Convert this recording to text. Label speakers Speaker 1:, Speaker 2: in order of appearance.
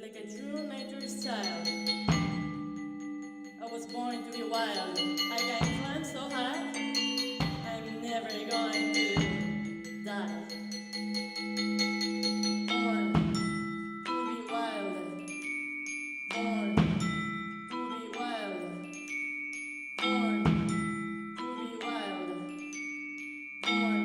Speaker 1: Like a true nature's child, I was born to be wild. I can climb so high, I'm never going to die. Born to be wild, born to be wild, born to be wild, born